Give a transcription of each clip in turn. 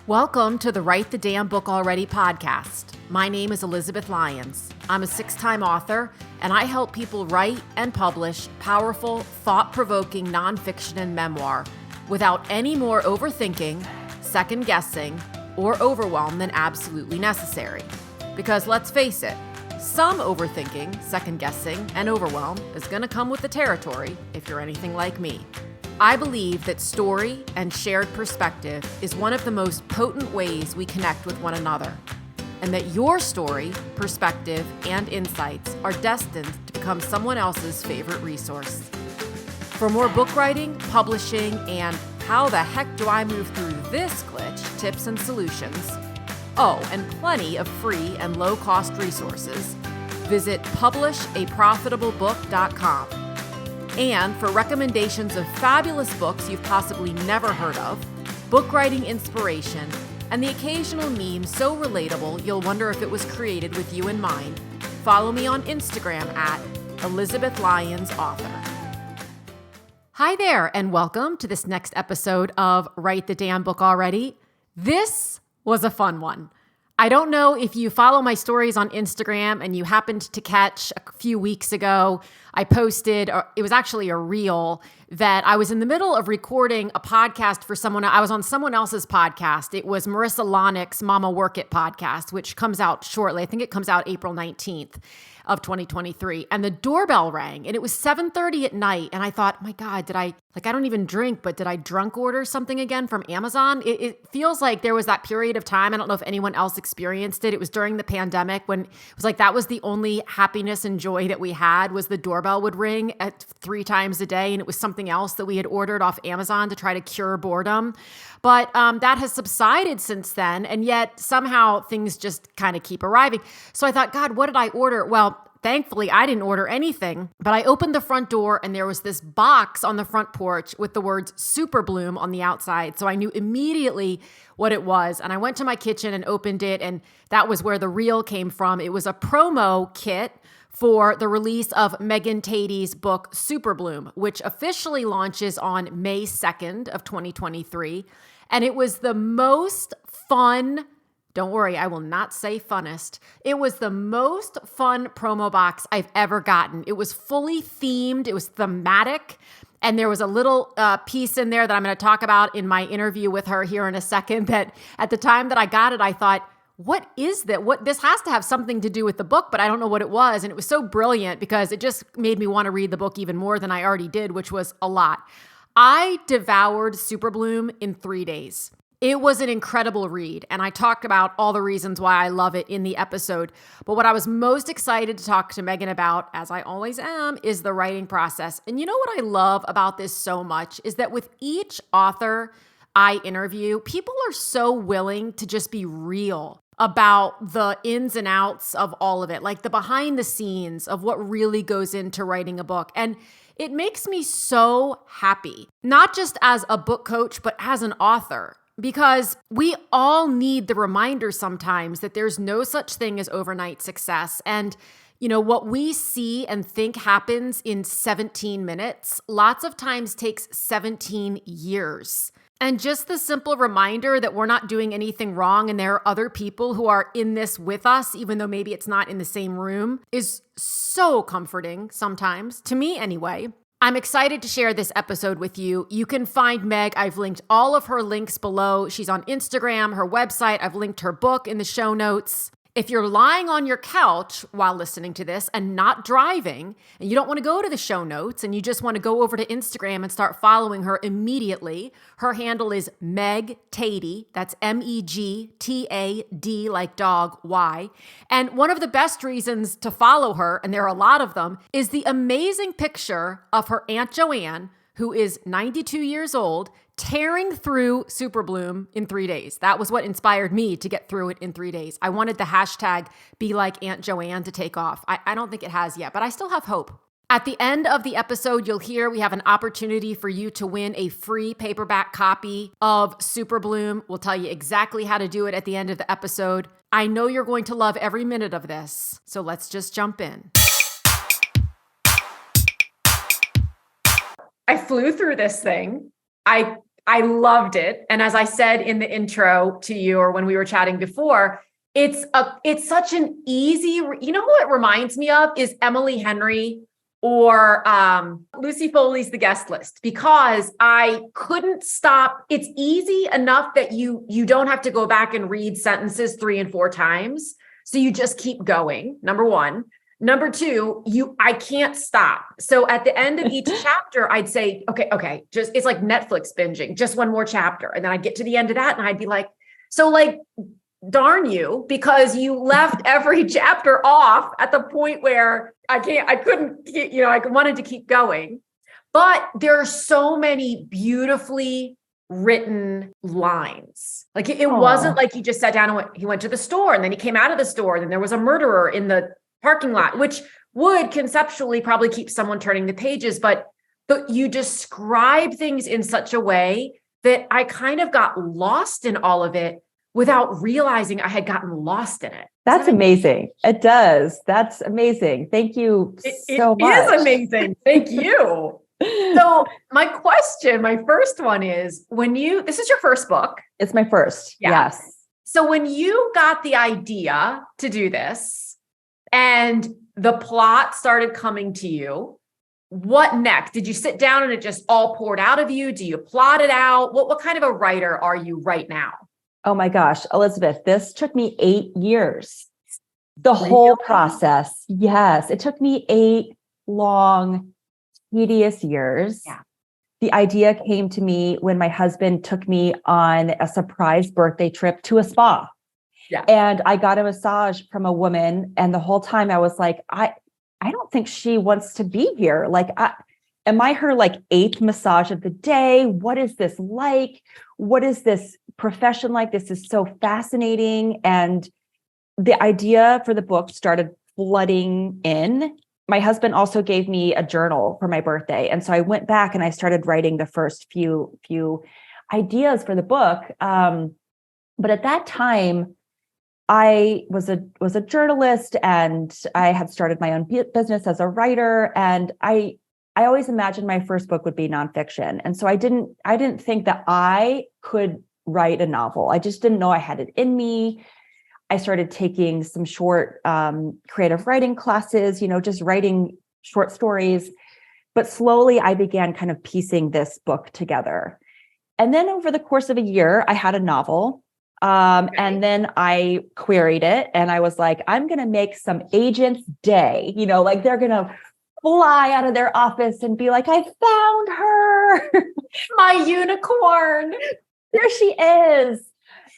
Welcome to the Write the Damn Book Already podcast. My name is Elizabeth Lyons. I'm a 6-time author, and I help people write and publish powerful, thought-provoking nonfiction and memoir without any more overthinking, second-guessing, or overwhelm than absolutely necessary. Because let's face it, some overthinking, second-guessing, and overwhelm is going to come with the territory if you're anything like me. I believe that story and shared perspective is one of the most potent ways we connect with one another, and that your story, perspective, and insights are destined to become someone else's favorite resource. For more book writing, publishing, and how the heck do I move through this glitch tips and solutions, and plenty of free and low-cost resources, visit publishaprofitablebook.com. And for recommendations of fabulous books you've possibly never heard of, book writing inspiration, and the occasional meme so relatable you'll wonder if it was created with you in mind, follow me on Instagram at Elizabeth Lyons Author. Hi there, and welcome to this next episode of Write the Damn Book Already. This was a fun one. I don't know if you follow my stories on Instagram and you happened to catch a few weeks ago, I posted, or it was actually a reel, that I was in the middle of recording a podcast for someone. I was on someone else's podcast. It was Marissa Lonick's Mama Work It podcast, which comes out shortly. I think it comes out April 19th of 2023. And the doorbell rang and it was 7:30 at night. And I thought, oh my God, I don't even drink, but did I drunk order something again from Amazon? It feels like there was that period of time. I don't know if anyone else experienced it. It was during the pandemic when it was like, that was the only happiness and joy that we had, was the doorbell would ring at 3 times a day. And it was something else that we had ordered off Amazon to try to cure boredom. But that has subsided since then. And yet somehow things just kind of keep arriving. So I thought, God, what did I order? Well, thankfully, I didn't order anything, but I opened the front door and there was this box on the front porch with the words Superbloom on the outside. So I knew immediately what it was. And I went to my kitchen and opened it. And that was where the reel came from. It was a promo kit for the release of Megan Tady's book, Superbloom, which officially launches on May 2nd of 2023. And it was the most fun, don't worry, I will not say funnest. It was the most fun promo box I've ever gotten. It was fully themed. It was thematic. And there was a little piece in there that I'm going to talk about in my interview with her here in a second, that at the time that I got it, I thought, what is that? This has to have something to do with the book, but I don't know what it was. And it was so brilliant because it just made me want to read the book even more than I already did, which was a lot. I devoured Superbloom in 3 days. It was an incredible read, and I talked about all the reasons why I love it in the episode. But what I was most excited to talk to Megan about, as I always am, is the writing process. And you know what I love about this so much is that with each author I interview, people are so willing to just be real about the ins and outs of all of it, like the behind the scenes of what really goes into writing a book. And it makes me so happy, not just as a book coach, but as an author, because we all need the reminder sometimes that there's no such thing as overnight success. And what we see and think happens in 17 minutes, lots of times takes 17 years. And just the simple reminder that we're not doing anything wrong and there are other people who are in this with us, even though maybe it's not in the same room, is so comforting sometimes, to me anyway. I'm excited to share this episode with you. You can find Meg. I've linked all of her links below. She's on Instagram, her website. I've linked her book in the show notes. If you're lying on your couch while listening to this and not driving, and you don't want to go to the show notes and you just want to go over to Instagram and start following her immediately, her handle is Meg Tady. That's MEGTAD, like dog, Y. And one of the best reasons to follow her, and there are a lot of them, is the amazing picture of her Aunt Joanne, who is 92 years old, tearing through Superbloom in 3 days. That was what inspired me to get through it in 3 days. I wanted the hashtag Be Like Aunt Joanne to take off. I don't think it has yet, but I still have hope. At the end of the episode, you'll hear we have an opportunity for you to win a free paperback copy of Superbloom. We'll tell you exactly how to do it at the end of the episode. I know you're going to love every minute of this, so let's just jump in. I flew through this thing. I I loved it. And as I said in the intro to you, or when we were chatting before, it's such an easy, you know who it reminds me of is Emily Henry or Lucy Foley's The Guest List, because I couldn't stop. It's easy enough that you don't have to go back and read sentences 3 and 4 times. So you just keep going. Number one. Number two, I can't stop. So at the end of each chapter, I'd say, okay, just, it's like Netflix binging, just one more chapter. And then I'd get to the end of that and I'd be like, so like, darn you, because you left every chapter off at the point where I couldn't, I wanted to keep going. But there are so many beautifully written lines. Like it wasn't like he just sat down and he went to the store and then he came out of the store and then there was a murderer in the parking lot, which would conceptually probably keep someone turning the pages, but you describe things in such a way that I kind of got lost in all of it without realizing I had gotten lost in it. That's amazing. It does. That's amazing. Thank you so much. It is amazing. Thank you. So my first one is this is your first book. It's my first. Yeah. Yes. So when you got the idea to do this, and the plot started coming to you, what next? Did you sit down and it just all poured out of you? Do you plot it out? What kind of a writer are you right now? Oh my gosh, Elizabeth, this took me 8 years. The whole process. Yes. It took me 8 long, tedious years. Yeah. The idea came to me when my husband took me on a surprise birthday trip to a spa. Yeah. And I got a massage from a woman. And the whole time I was like, I don't think she wants to be here. Like, am I her like 8th massage of the day? What is this like? What is this profession like? This is so fascinating. And the idea for the book started flooding in. My husband also gave me a journal for my birthday. And so I went back and I started writing the first few ideas for the book. But at that time, I was a journalist and I had started my own business as a writer. And I always imagined my first book would be nonfiction. And so I didn't think that I could write a novel. I just didn't know I had it in me. I started taking some short creative writing classes, just writing short stories. But slowly I began kind of piecing this book together. And then over the course of a year, I had a novel. And then I queried it and I was like, I'm going to make some agent's day, like they're going to fly out of their office and be like, I found her, my unicorn. There she is.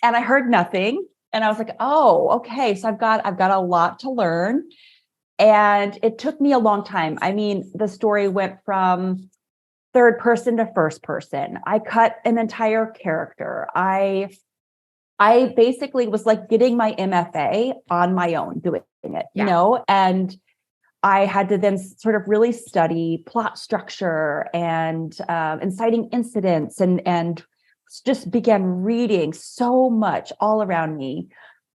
And I heard nothing. And I was like, oh, okay. So I've got a lot to learn. And it took me a long time. I mean, the story went from third person to first person. I cut an entire character. I basically was like getting my MFA on my own, doing it, and I had to then sort of really study plot structure and inciting incidents and just began reading so much all around me.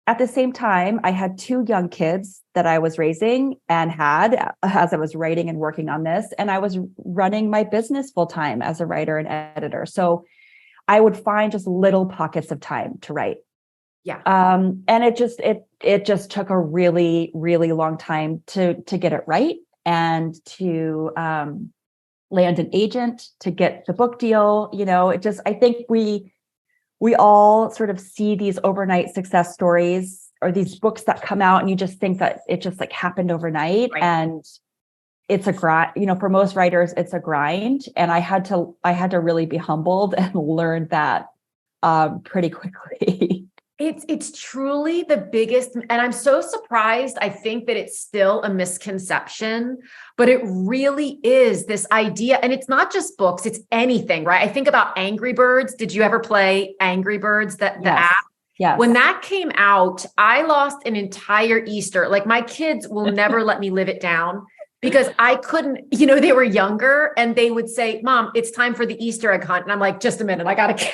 At the same time, I had 2 young kids that I was raising and had as I was writing and working on this, and I was running my business full time as a writer and editor. So I would find just little pockets of time to write. Yeah. And it just took a really, really long time to get it right and to land an agent, to get the book deal. I think we all sort of see these overnight success stories or these books that come out and you just think that it just like happened overnight. Right. And it's a grind, for most writers, it's a grind. And I had to really be humbled and learn that pretty quickly. It's truly the biggest, and I'm so surprised. I think that it's still a misconception, but it really is this idea. And it's not just books, it's anything, right? I think about Angry Birds. Did you ever play Angry Birds, the app? Yes. When that came out, I lost an entire Easter. Like my kids will never let me live it down because I couldn't, they were younger and they would say, Mom, it's time for the Easter egg hunt. And I'm like, just a minute, I gotta do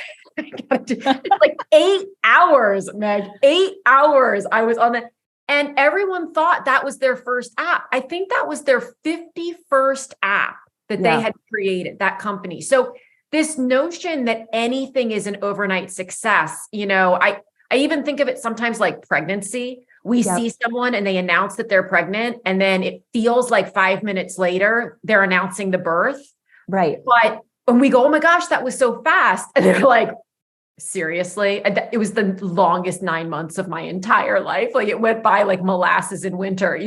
it's like 8 hours, Meg, 8 hours. I was on that. And everyone thought that was their first app. I think that was their 51st app that they had created, that company. So this notion that anything is an overnight success. I even think of it sometimes like pregnancy. We see someone and they announce that they're pregnant, and then it feels like 5 minutes later, they're announcing the birth. Right. But when we go, oh my gosh, that was so fast. And they're like, seriously? It was the longest 9 months of my entire life. Like it went by like molasses in winter,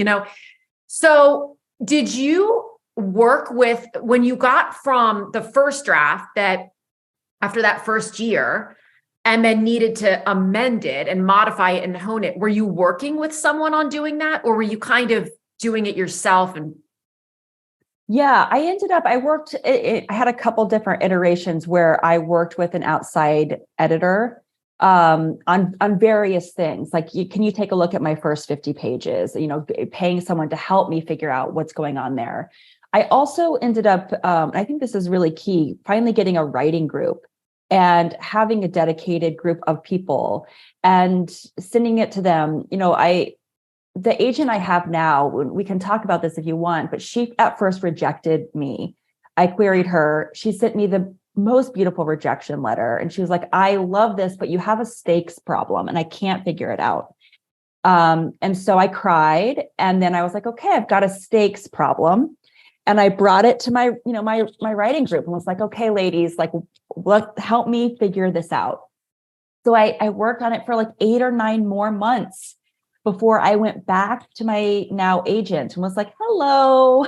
So did you work with, when you got from the first draft that after that first year, and then needed to amend it and modify it and hone it, were you working with someone on doing that, or were you kind of doing it yourself? Yeah, I had a couple different iterations where I worked with an outside editor on various things. Like, can you take a look at my first 50 pages, paying someone to help me figure out what's going on there. I also ended up, I think this is really key, finally getting a writing group and having a dedicated group of people and sending it to them. The agent I have now, we can talk about this if you want, but she at first rejected me. I queried her. She sent me the most beautiful rejection letter. And she was like, I love this, but you have a stakes problem and I can't figure it out. And so I cried. And then I was like, okay, I've got a stakes problem. And I brought it to my writing group and was like, okay, ladies, like, help me figure this out. So I worked on it for like 8 or 9 more months before I went back to my now agent and was like, hello,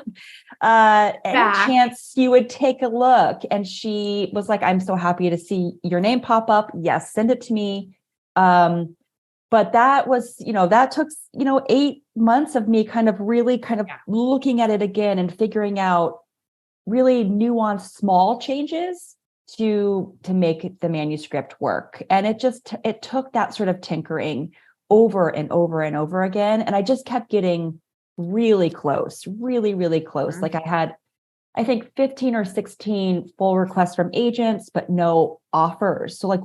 any chance you would take a look? And she was like, I'm so happy to see your name pop up. Yes, send it to me. But that was, that took, 8 months of me kind of looking at it again and figuring out really nuanced small changes to make the manuscript work. And it took that sort of tinkering over and over and over again. And I just kept getting really close, really, really close. Mm-hmm. Like I had, I think 15 or 16 full requests from agents, but no offers. So like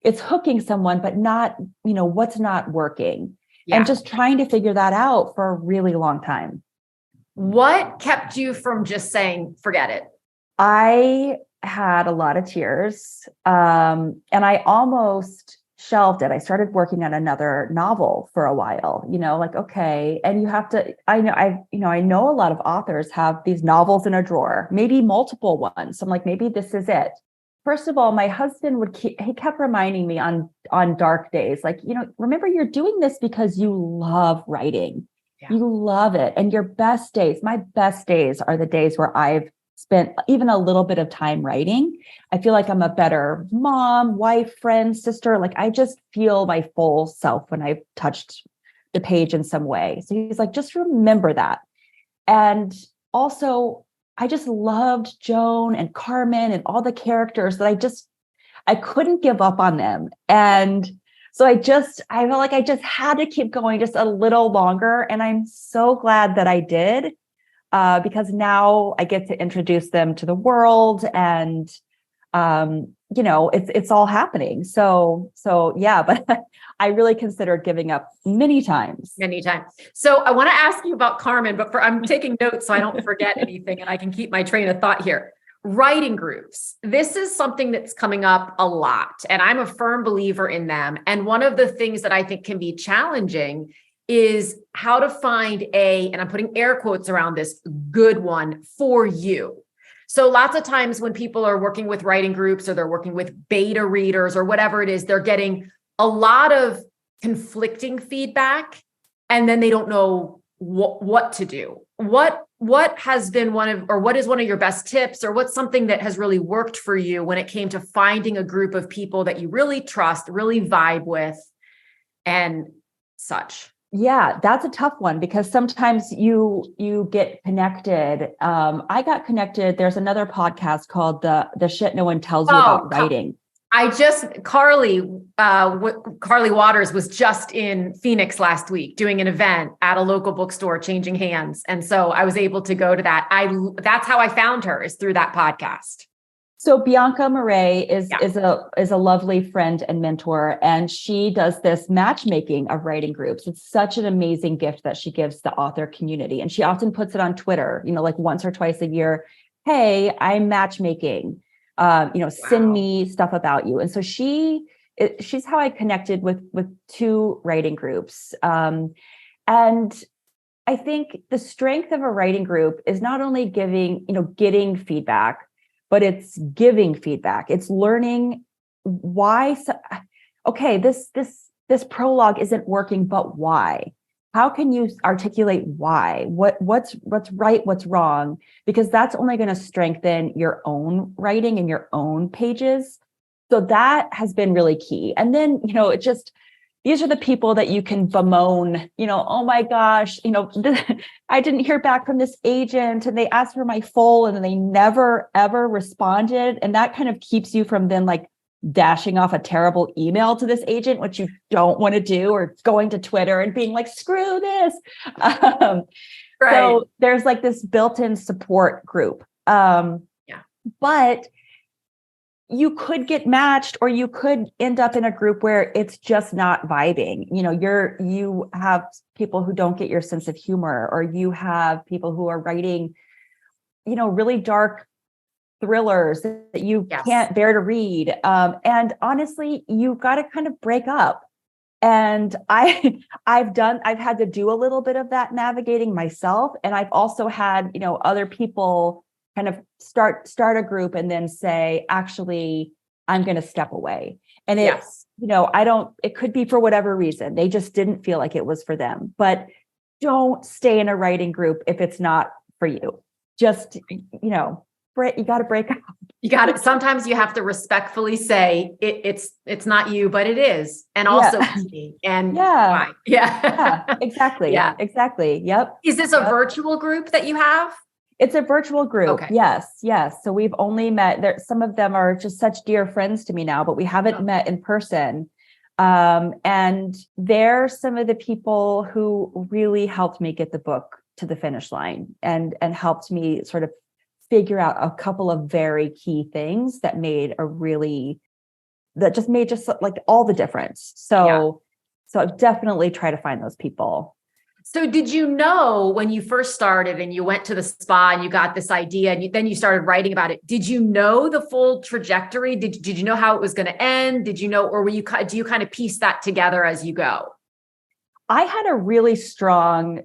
it's hooking someone, but not, what's not working. Yeah. And just trying to figure that out for a really long time. What kept you from just saying, forget it? I had a lot of tears. And I almost shelved it. I started working on another novel for a while, like, okay. And you have to, I know a lot of authors have these novels in a drawer, maybe multiple ones. So I'm like, maybe this is it. First of all, my husband he kept reminding me on dark days, like, remember you're doing this because you love writing. Yeah. You love it. And your best days, my best days are the days where I've spent even a little bit of time writing. I feel like I'm a better mom, wife, friend, sister. Like I just feel my full self when I've touched the page in some way. So he's like, just remember that. And also, I just loved Joan and Carmen and all the characters that I couldn't give up on them. And so I felt like I just had to keep going just a little longer. And I'm so glad that I did. Because now I get to introduce them to the world and, it's all happening. So yeah, but I really considered giving up many times. So I want to ask you about Carmen, but I'm taking notes so I don't forget anything and I can keep my train of thought here. Writing groups. This is something that's coming up a lot, and I'm a firm believer in them. And one of the things that I think can be challenging is how to find and I'm putting air quotes around this, good one for you. So lots of times when people are working with writing groups or they're working with beta readers or whatever it is, they're getting a lot of conflicting feedback and then they don't know what to do. What has been what is one of your best tips, or what's something that has really worked for you when it came to finding a group of people that you really trust, really vibe with and such? Yeah, that's a tough one because sometimes you get connected. I got connected. There's another podcast called the Shit No One Tells You About Writing. Carly Waters was just in Phoenix last week doing an event at a local bookstore, changing hands. And so I was able to go to that. That's how I found her, is through that podcast. So Bianca Murray is a lovely friend and mentor, and she does this matchmaking of writing groups. It's such an amazing gift that she gives the author community. And she often puts it on Twitter, like once or twice a year. Hey, I'm matchmaking. Send me stuff about you. And so she's how I connected with 2 writing groups. And I think the strength of a writing group is not only getting feedback, but it's giving feedback. It's learning why. This prologue isn't working, but why? How can you articulate why? What's right? What's wrong? Because that's only going to strengthen your own writing and your own pages. So that has been really key. And then, these are the people that you can bemoan, oh my gosh, I didn't hear back from this agent and they asked for my full and then they never, ever responded. And that kind of keeps you from then like dashing off a terrible email to this agent, which you don't want to do, or going to Twitter and being like, screw this. Right. So there's like this built-in support group. But you could get matched, or you could end up in a group where it's just not vibing. You have people who don't get your sense of humor, or you have people who are writing, really dark thrillers that you can't bear to read. And honestly, you've got to kind of break up. And I've had to do a little bit of that navigating myself. And I've also had, other people kind of start a group and then say, actually, I'm going to step away. And it's, it could be for whatever reason. They just didn't feel like it was for them. But don't stay in a writing group if it's not for you. Just, you got to break up. You got it. Sometimes you have to respectfully say it's not you, but it is. And also it's me. And why? Exactly. Yeah, exactly. Yep. Is this a virtual group that you have? It's a virtual group. Okay. Yes. So we've only met there. Some of them are just such dear friends to me now, but we haven't met in person. And they're some of the people who really helped me get the book to the finish line and helped me sort of figure out a couple of very key things that made like all the difference. So I definitely try to find those people. So did you know when you first started and you went to the spa and you got this idea and then you started writing about it, did you know the full trajectory? Did you know how it was going to end? Did you know, or do you kind of piece that together as you go? I had a really strong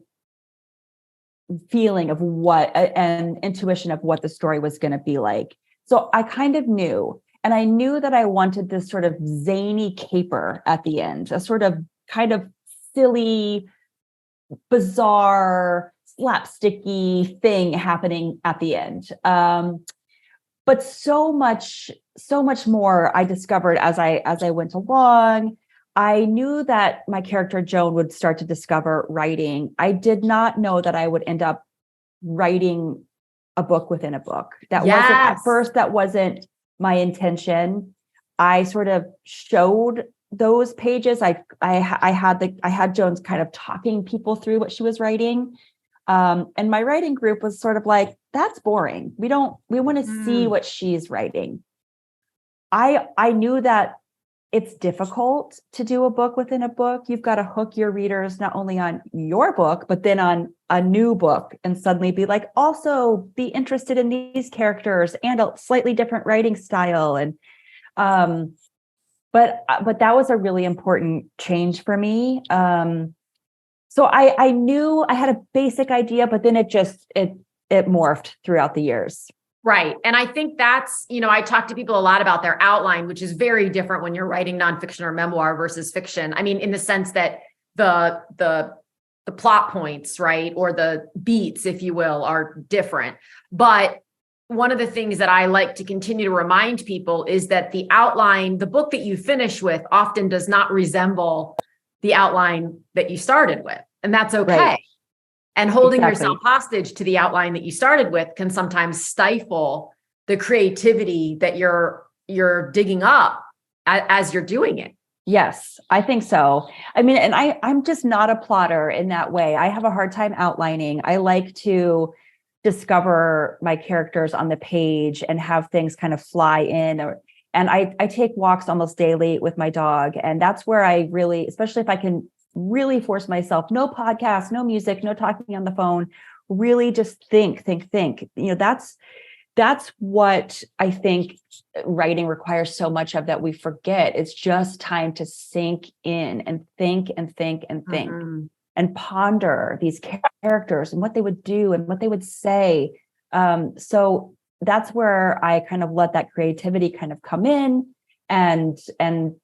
feeling of and intuition of what the story was going to be like. So I kind of knew, and I knew that I wanted this sort of zany caper at the end, a sort of kind of silly, bizarre, slapsticky thing happening at the end. But so much more I discovered as I went along. I knew that my character Joan would start to discover writing. I did not know that I would end up writing a book within a book. That wasn't my intention. I sort of showed those pages. I had Joan's kind of talking people through what she was writing. And my writing group was sort of like, that's boring. We want to see what she's writing. I knew that it's difficult to do a book within a book. You've got to hook your readers not only on your book, but then on a new book, and suddenly be like, also be interested in these characters and a slightly different writing style. And, but that was a really important change for me. So I knew I had a basic idea, but then it morphed throughout the years. Right. And I think that's, I talk to people a lot about their outline, which is very different when you're writing nonfiction or memoir versus fiction. I mean, in the sense that the plot points, right, or the beats, if you will, are different. But one of the things that I like to continue to remind people is that the outline, the book that you finish with, often does not resemble the outline that you started with. And that's okay. Right. And holding yourself hostage to the outline that you started with can sometimes stifle the creativity that you're digging up as you're doing it. Yes, I think so. I mean, and I'm just not a plotter in that way. I have a hard time outlining. I like to discover my characters on the page and have things kind of fly in. And I take walks almost daily with my dog. And that's where I really, especially if I can really force myself, no podcast, no music, no talking on the phone, really just think. That's that's what I think writing requires so much of, that we forget. It's just time to sink in and think and think and think and ponder these characters and what they would do and what they would say. So that's where I kind of let that creativity kind of come in and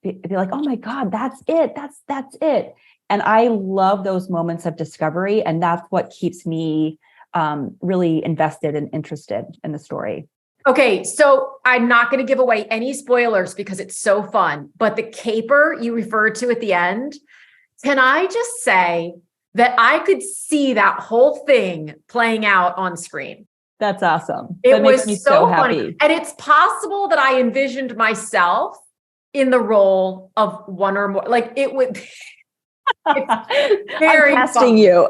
be like, oh my God, that's it. That's it. And I love those moments of discovery. And that's what keeps me really invested and interested in the story. Okay, so I'm not going to give away any spoilers because it's so fun, but the caper you referred to at the end, can I just say that I could see that whole thing playing out on screen? That's awesome. It That makes was me so happy. funny. And it's possible that I envisioned myself in the role of one or more, like it would... I'm casting you.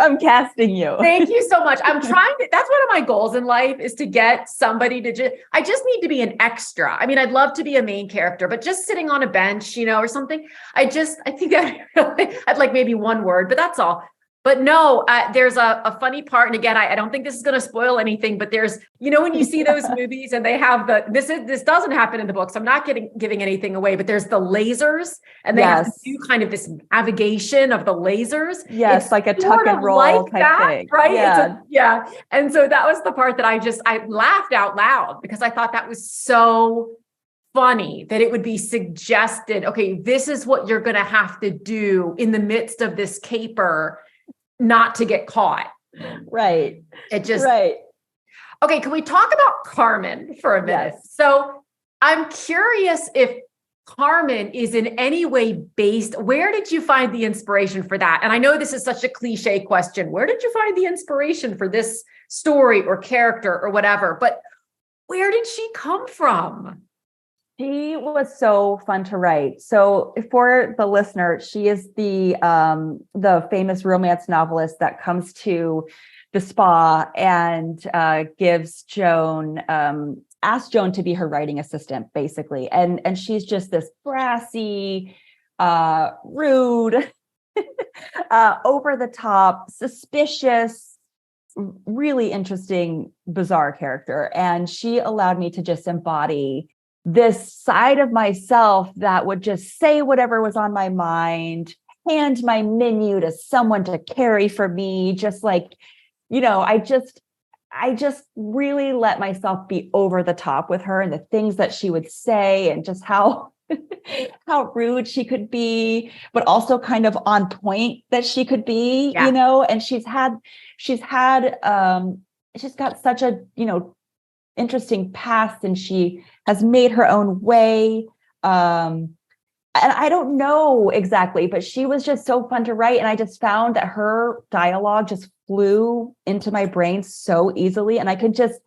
Thank you so much. That's one of my goals in life, is to get somebody to I just need to be an extra. I mean, I'd love to be a main character, but just sitting on a bench, or something. I think that I'd like maybe one word, but that's all. But no, there's a funny part. And again, I don't think this is going to spoil anything, but there's, when you see those movies and they have this doesn't happen in the books. I'm not giving anything away, but there's the lasers and they have to do kind of this navigation of the lasers. Yes. It's like a tuck and roll like type thing. Right. Yeah. And so that was the part that I laughed out loud because I thought that was so funny that it would be suggested. Okay, this is what you're going to have to do in the midst of this caper, not to get caught. Right. Right. Okay. Can we talk about Carmen for a minute? Yes. So I'm curious if Carmen is in any way based. Where did you find the inspiration for that? And I know this is such a cliche question. Where did you find the inspiration for this story or character or whatever? But where did she come from? She was so fun to write. So for the listener, she is the famous romance novelist that comes to the spa and asks Joan to be her writing assistant, basically. And she's just this brassy, rude, over the top, suspicious, really interesting, bizarre character. And she allowed me to just embody this side of myself that would just say whatever was on my mind, hand my menu to someone to carry for me. Just like, I just really let myself be over the top with her and the things that she would say and just how rude she could be, but also kind of on point that she could be, and she's got such a, interesting past, and she has made her own way. And I don't know exactly, but she was just so fun to write. And I just found that her dialogue just flew into my brain so easily. And I could just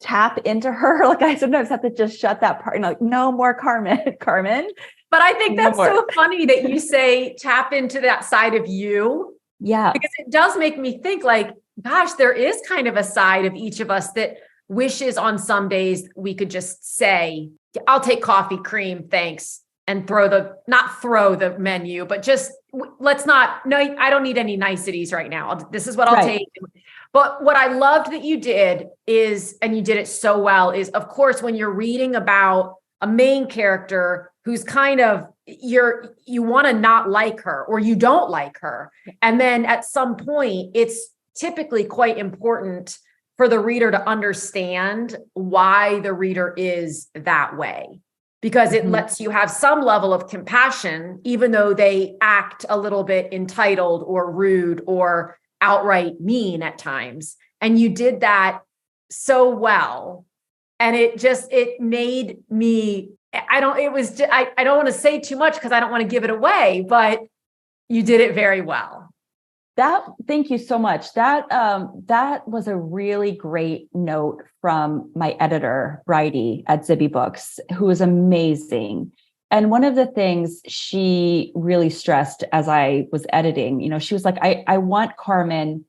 tap into her. Like I sometimes have to just shut that part and like, no more Carmen. But I think that's so funny that you say tap into that side of you. Yeah. Because it does make me think like, gosh, there is kind of a side of each of us that wishes on some days we could just say, I'll take coffee, cream, thanks. And not throw the menu, but just I don't need any niceties right now. This is what I'll take. But what I loved that you did is, and you did it so well, is of course, when you're reading about a main character who's kind of, you want to not like her or you don't like her. And then at some point, it's typically quite important for the reader to understand why the reader is that way, because it lets you have some level of compassion, even though they act a little bit entitled or rude or outright mean at times. And you did that so well. And it made me, I don't want to say too much because I don't want to give it away, but you did it very well. Thank you so much. That was a really great note from my editor, Bridie at Zibby Books, who was amazing. And one of the things she really stressed as I was editing, she was like, I want Carmen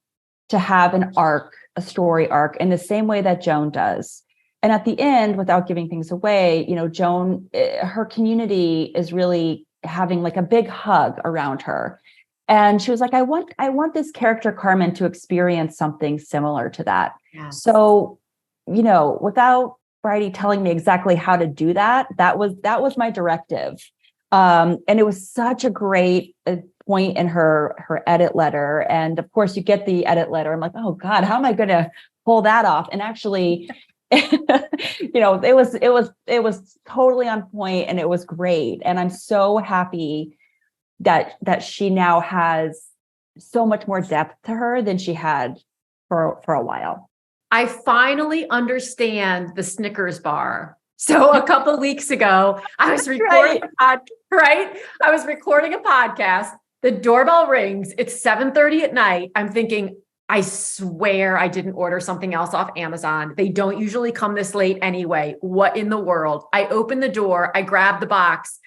to have an arc, a story arc, in the same way that Joan does. And at the end, without giving things away, Joan, her community is really having like a big hug around her. And she was like, I want this character Carmen to experience something similar to that. Yeah. So, without Bridie telling me exactly how to do that. That was my directive. And it was such a great point in her edit letter. And of course you get the edit letter. I'm like, oh God, how am I going to pull that off? And actually, it was totally on point and it was great. And I'm so happy that she now has so much more depth to her than she had for a while. I finally understand the Snickers bar. So a couple of weeks ago, I was recording I was recording a podcast. The doorbell rings. It's 7:30 at night. I'm thinking, I swear I didn't order something else off Amazon. They don't usually come this late anyway. What in the world? I open the door. I grab the box,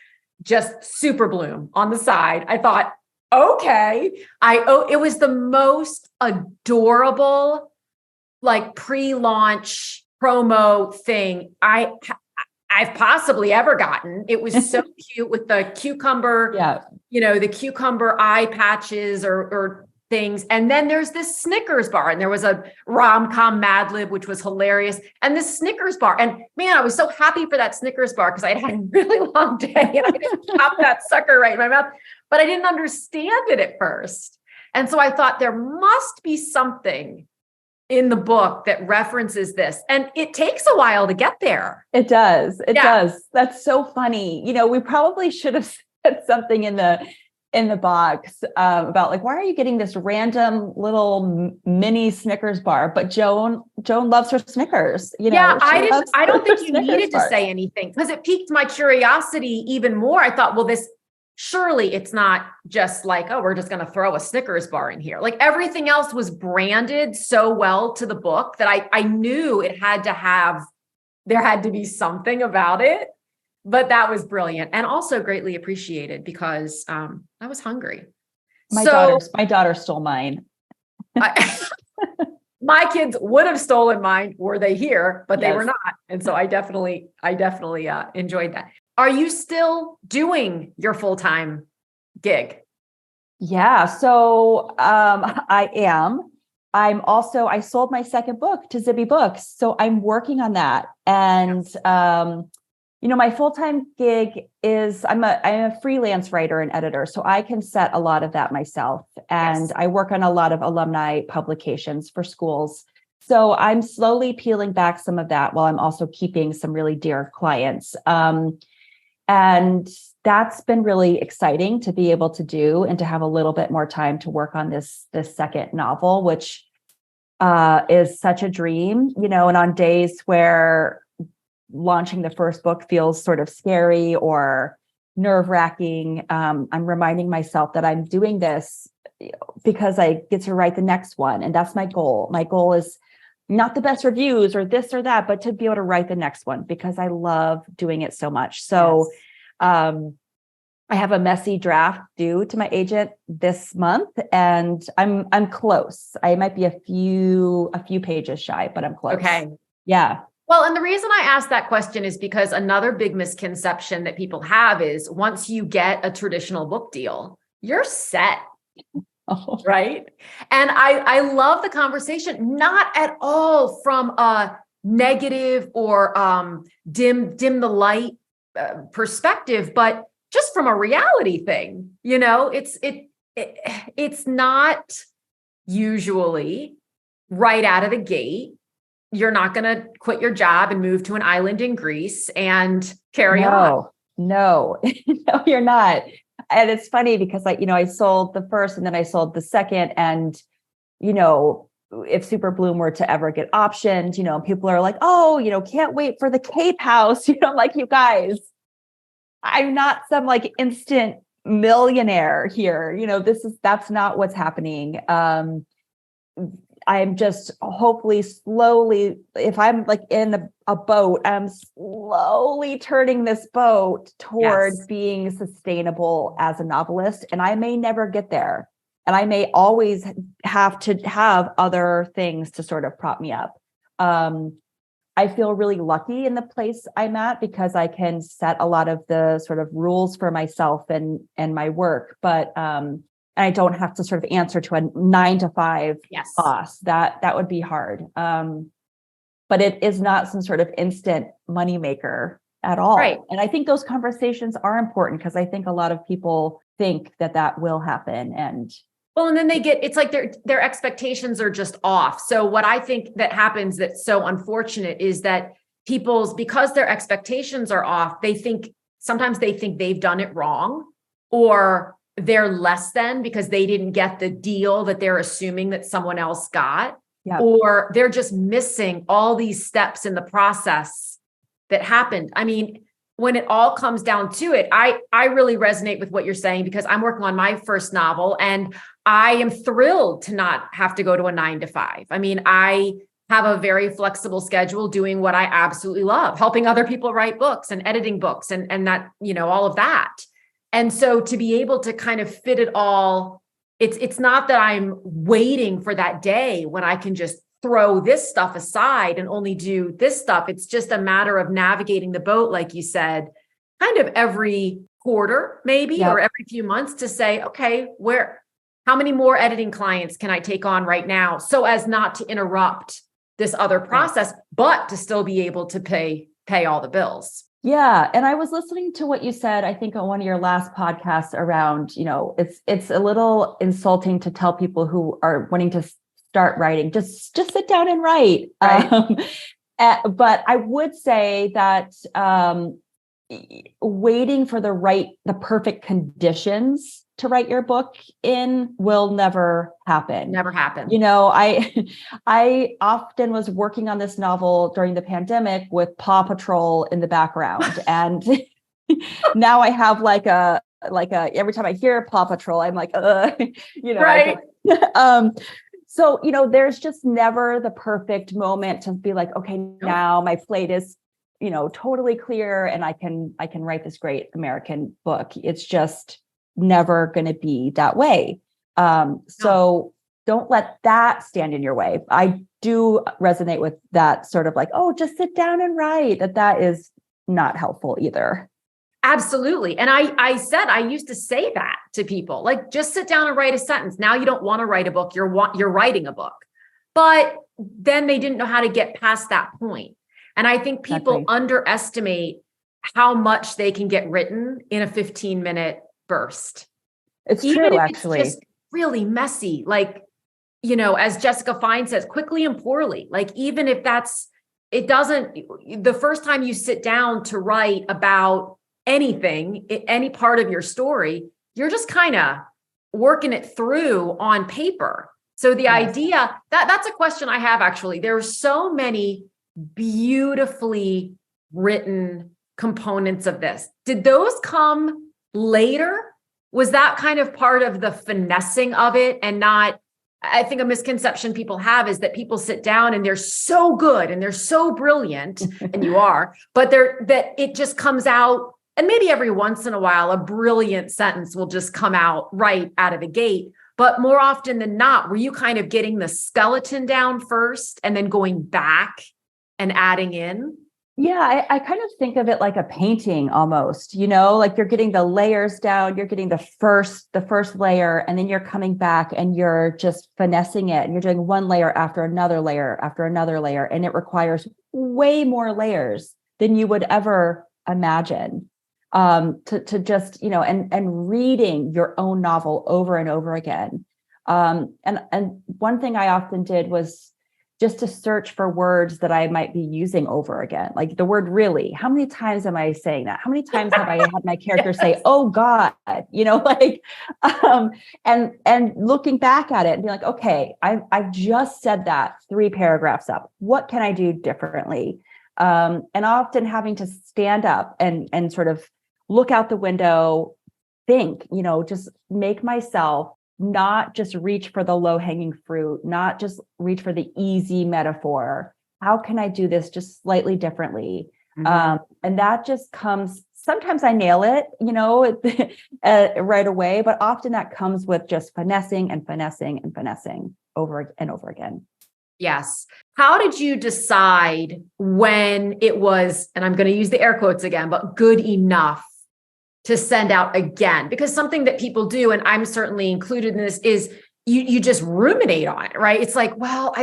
just Superbloom on the side. I thought, okay. It was the most adorable, like pre-launch promo thing I've possibly ever gotten. It was so cute with the cucumber, the cucumber eye patches or things. And then there's this Snickers bar, and there was a rom-com Mad Lib, which was hilarious. And this Snickers bar, and man, I was so happy for that Snickers bar because I had a really long day and I just popped that sucker right in my mouth, but I didn't understand it at first. And so I thought there must be something in the book that references this. And it takes a while to get there. It does. It does. That's so funny. We probably should have said something in the box about like, why are you getting this random little mini Snickers bar? But Joan loves her Snickers. I don't think you needed to say anything because it piqued my curiosity even more. I thought, well, surely it's not just like, oh, we're just going to throw a Snickers bar in here. Like everything else was branded so well to the book that I knew there had to be something about it, but that was brilliant and also greatly appreciated because I was hungry. My daughter stole mine. My kids would have stolen mine were they here, but they were not. And so I definitely enjoyed that. Are you still doing your full-time gig? Yeah. So I am. I sold my second book to Zibby Books. So I'm working on that. And, my full-time gig is I'm a freelance writer and editor. So I can set a lot of that myself. And I work on a lot of alumni publications for schools. So I'm slowly peeling back some of that while I'm also keeping some really dear clients. And that's been really exciting to be able to do and to have a little bit more time to work on this second novel, which is such a dream, and on days where launching the first book feels sort of scary or nerve-wracking, I'm reminding myself that I'm doing this because I get to write the next one. And that's my goal. My goal is not the best reviews or this or that, but to be able to write the next one because I love doing it so much. So I have a messy draft due to my agent this month and I'm close. I might be a few pages shy, but I'm close. Okay. Yeah. Well, and the reason I asked that question is because another big misconception that people have is once you get a traditional book deal, you're set. Oh. Right. And I love the conversation, not at all from a negative or dim the light perspective, but just from a reality thing. It's not usually right out of the gate. You're not going to quit your job and move to an island in Greece and carry on. No, you're not. And it's funny because I sold the first and then I sold the second. And, if Superbloom were to ever get optioned, people are like, oh, can't wait for the Cape House. I'm like, you guys, I'm not some like instant millionaire here. That's not what's happening. I'm just hopefully slowly, if I'm like in a boat, I'm slowly turning this boat towards being sustainable as a novelist. And I may never get there. And I may always have to have other things to sort of prop me up. I feel really lucky in the place I'm at because I can set a lot of the sort of rules for myself and my work. But and I don't have to sort of answer to a 9 to 5 boss. That would be hard. But but it is not some sort of instant moneymaker at all. Right. And I think those conversations are important because I think a lot of people think that will happen. And well, and then it's like their expectations are just off. So what I think that happens that's so unfortunate is that because their expectations are off, sometimes they think they've done it wrong, or they're less than because they didn't get the deal that they're assuming that someone else got, or they're just missing all these steps in the process that happened. I mean, when it all comes down to it, I really resonate with what you're saying because I'm working on my first novel and I am thrilled to not have to go to a 9 to 5. I mean, I have a very flexible schedule doing what I absolutely love, helping other people write books and editing books and that, all of that. And so to be able to kind of fit it all, it's not that I'm waiting for that day when I can just throw this stuff aside and only do this stuff. It's just a matter of navigating the boat, like you said, kind of every quarter, maybe, or every few months to say, okay, how many more editing clients can I take on right now so as not to interrupt this other process, but to still be able to pay all the bills. Yeah. And I was listening to what you said, I think on one of your last podcasts around, it's a little insulting to tell people who are wanting to start writing, just sit down and write. Right. But I would say that waiting for the perfect conditions to write your book in will never happen. Never happen. I often was working on this novel during the pandemic with Paw Patrol in the background. And now I have like a every time I hear Paw Patrol, I'm like, right. So, there's just never the perfect moment to be like, okay, now my plate is, totally clear and I can write this great American book. It's just never going to be that way. So don't let that stand in your way. I do resonate with that sort of like, oh, just sit down and write. That is not helpful either. Absolutely. And I used to say that to people, like, just sit down and write a sentence. Now you don't want to write a book. You're writing a book, but then they didn't know how to get past that point. And I think people underestimate how much they can get written in a 15-minute burst. It's even true, if actually. It's just really messy. Like, as Jessica Fine says, quickly and poorly. Like, even if the first time you sit down to write about anything, any part of your story, you're just kind of working it through on paper. So the idea that's a question I have, actually. There are so many beautifully written components of this. Did those come later? Was that kind of part of the finessing of it and not? I think a misconception people have is that people sit down and they're so good and they're so brilliant, and you are, but that it just comes out. And maybe every once in a while, a brilliant sentence will just come out right out of the gate. But more often than not, were you kind of getting the skeleton down first and then going back and adding in? Yeah, I kind of think of it like a painting almost, like you're getting the layers down, you're getting the first layer, and then you're coming back and you're just finessing it. And you're doing one layer after another layer after another layer. And it requires way more layers than you would ever imagine. To just, and reading your own novel over and over again. And one thing I often did was just to search for words that I might be using over again. Like the word really, how many times am I saying that? How many times have I had my character say, oh God, and looking back at it and be like, okay, I've just said that 3 paragraphs up. What can I do differently? And often having to stand up and sort of look out the window, think, just make myself not just reach for the low-hanging fruit, not just reach for the easy metaphor. How can I do this just slightly differently? Mm-hmm. And that just comes, sometimes I nail it, right away, but often that comes with just finessing and finessing and finessing over and over again. Yes. How did you decide when it was, and I'm going to use the air quotes again, but good enough to send out again? Because something that people do, and I'm certainly included in this, is you just ruminate on it, right? It's like, well,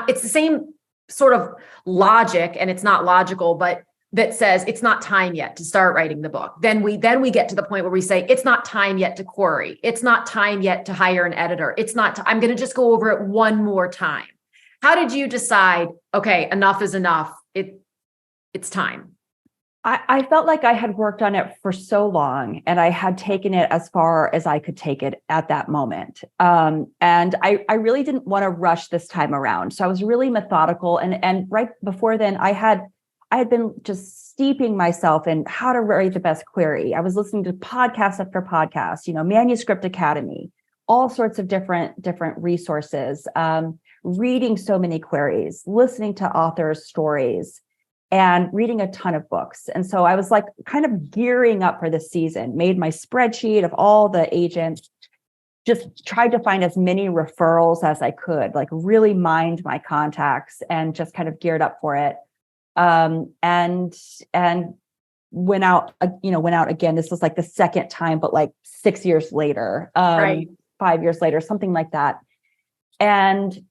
it's the same sort of logic, and it's not logical, but that says it's not time yet to start writing the book. Then we get to the point where we say, it's not time yet to query. It's not time yet to hire an editor. It's not, I'm going to just go over it one more time. How did you decide, okay, enough is enough. It's time? I felt like I had worked on it for so long and I had taken it as far as I could take it at that moment. And I really didn't want to rush this time around. So I was really methodical. And right before then, I had been just steeping myself in how to write the best query. I was listening to podcast after podcast, Manuscript Academy, all sorts of different resources, reading so many queries, listening to authors' stories, and reading a ton of books. And so I was like kind of gearing up for the season, made my spreadsheet of all the agents, just tried to find as many referrals as I could, like really mined my contacts and just kind of geared up for it. And went out again. This was like the second time, but like 6 years later, right. 5 years later, something like that. And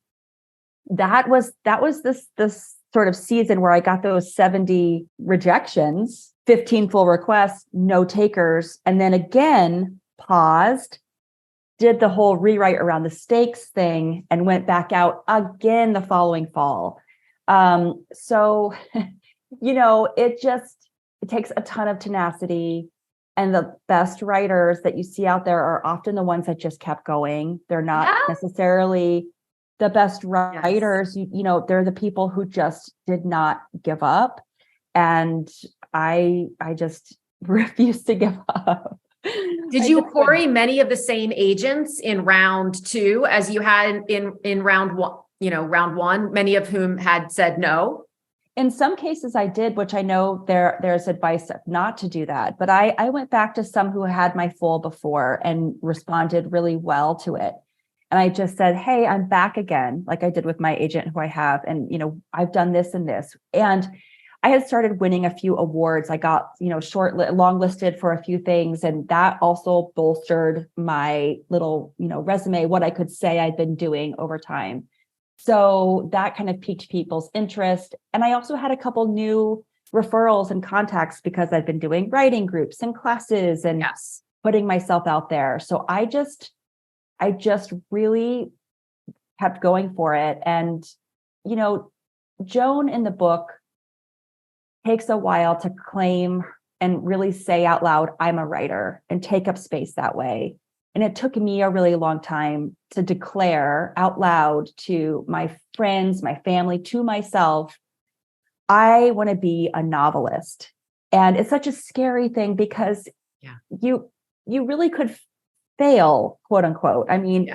that was this sort of season where I got those 70 rejections, 15 full requests, no takers, and then again paused, did the whole rewrite around the stakes thing, and went back out again the following fall. So, it takes a ton of tenacity, and the best writers that you see out there are often the ones that just kept going. They're not necessarily the best writers. Yes. They're the people who just did not give up. And I just refused to give up. Did you query many of the same agents in round 2 as you had in round 1? Round 1, many of whom had said no? In some cases I did, which I know there's advice not to do that. But I went back to some who had my full before and responded really well to it. And I just said, hey, I'm back again, like I did with my agent who I have. And, I've done this and this. And I had started winning a few awards. I got, long listed for a few things. And that also bolstered my little, resume, what I could say I'd been doing over time. So that kind of piqued people's interest. And I also had a couple new referrals and contacts because I've been doing writing groups and classes and putting myself out there. So I just really kept going for it. And, Joan in the book takes a while to claim and really say out loud, I'm a writer, and take up space that way. And it took me a really long time to declare out loud to my friends, my family, to myself, I want to be a novelist. And it's such a scary thing because you really could fail, quote unquote. I mean,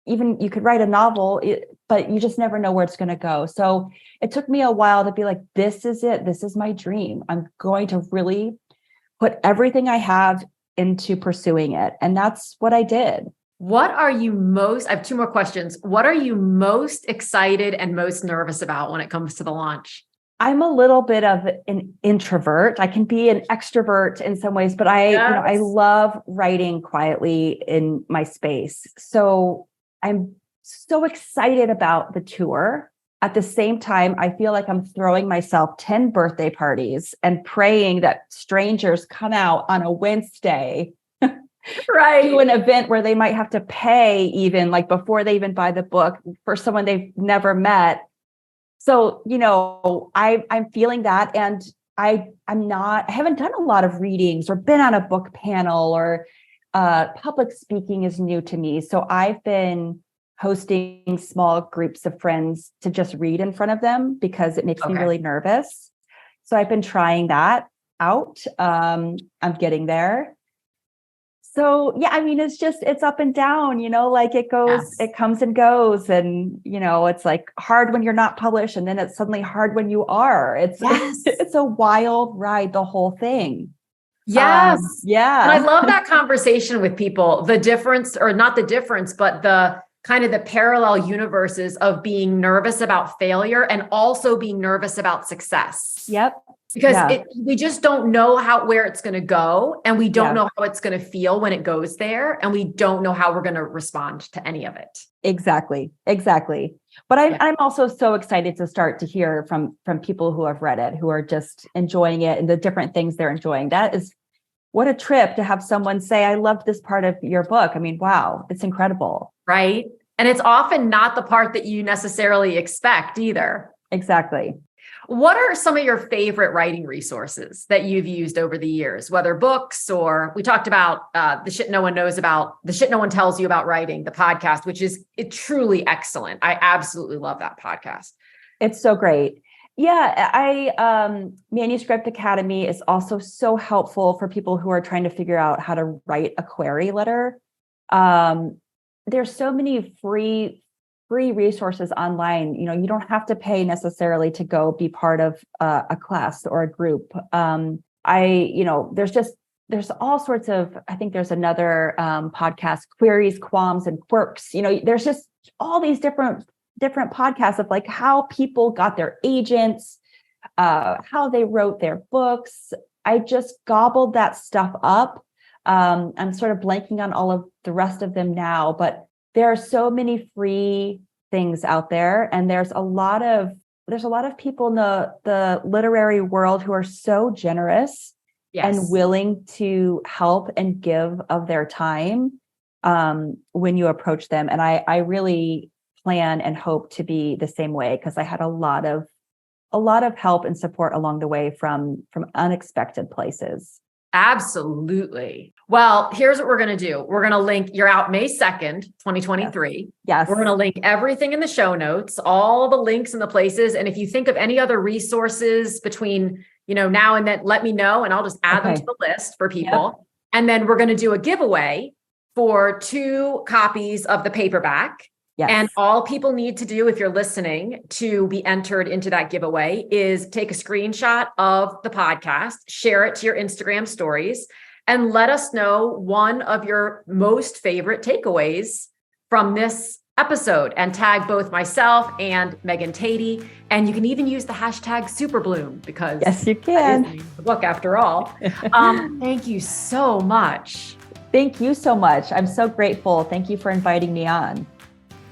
even you could write a novel, but you just never know where it's going to go. So it took me a while to be like, this is it. This is my dream. I'm going to really put everything I have into pursuing it. And that's what I did. I have 2 more questions. What are you most excited and most nervous about when it comes to the launch? I'm a little bit of an introvert. I can be an extrovert in some ways, but I love writing quietly in my space. So I'm so excited about the tour. At the same time, I feel like I'm throwing myself 10 birthday parties and praying that strangers come out on a Wednesday right, to an event where they might have to pay even like before they even buy the book for someone they've never met. So, I'm feeling that. And I haven't done a lot of readings or been on a book panel, or public speaking is new to me. So I've been hosting small groups of friends to just read in front of them because it makes me really nervous. So I've been trying that out. I'm getting there. So, it's up and down, like it goes, it comes and goes. And, it's like hard when you're not published, and then it's suddenly hard when you are. It's a wild ride, the whole thing. Yes. And I love that conversation with people, the difference, or not the difference, but the kind of the parallel universes of being nervous about failure and also being nervous about success. Yep. because Yeah. we just don't know where it's going to go, and we don't Yeah. know how it's going to feel when it goes there, and we don't know how we're going to respond to any of it. Exactly. But I'm also so excited to start to hear from people who have read it, who are just enjoying it and the different things they're enjoying. That is, what a trip to have someone say, I loved this part of your book. I mean, wow, it's incredible. Right. And it's often not the part that you necessarily expect either. Exactly. What are some of your favorite writing resources that you've used over the years, whether books or we talked about the shit no one knows about, the shit no one tells you about writing, the podcast, which is truly excellent. I absolutely love that podcast. It's so great. Yeah, Manuscript Academy is also so helpful for people who are trying to figure out how to write a query letter. There's so many free resources online. You know, you don't have to pay necessarily to go be part of a class or a group. There's all sorts of, I think there's another podcast, Queries, Qualms, and Quirks. You know, there's just all these different podcasts of like how people got their agents, how they wrote their books. I just gobbled that stuff up. I'm sort of blanking on all of the rest of them now, but there are so many free things out there. And there's a lot of people in the literary world who are so generous and willing to help and give of their time when you approach them. And I really plan and hope to be the same way, because I had a lot of help and support along the way from unexpected places. Absolutely. Well, here's what we're going to do. We're going to link, you're out May 2nd, 2023. Yes. We're going to link everything in the show notes, all the links and the places. And if you think of any other resources between, now and then, let me know, and I'll just add them to the list for people. Yep. And then we're going to do a giveaway for 2 copies of the paperback. Yes. And all people need to do, if you're listening, to be entered into that giveaway is take a screenshot of the podcast, share it to your Instagram stories, and let us know one of your most favorite takeaways from this episode, and tag both myself and Megan Tady. And you can even use the hashtag Superbloom, because yes, you can. That is the name of the book after all. Thank you so much. Thank you so much. I'm so grateful. Thank you for inviting me on.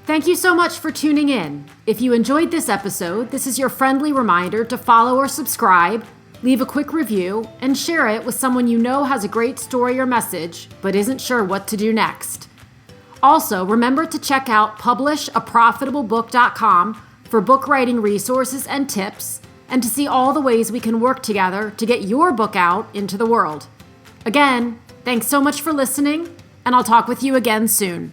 Thank you so much for tuning in. If you enjoyed this episode, this is your friendly reminder to follow or subscribe, leave a quick review, and share it with someone you know has a great story or message, but isn't sure what to do next. Also, remember to check out publishaprofitablebook.com for book writing resources and tips, and to see all the ways we can work together to get your book out into the world. Again, thanks so much for listening, and I'll talk with you again soon.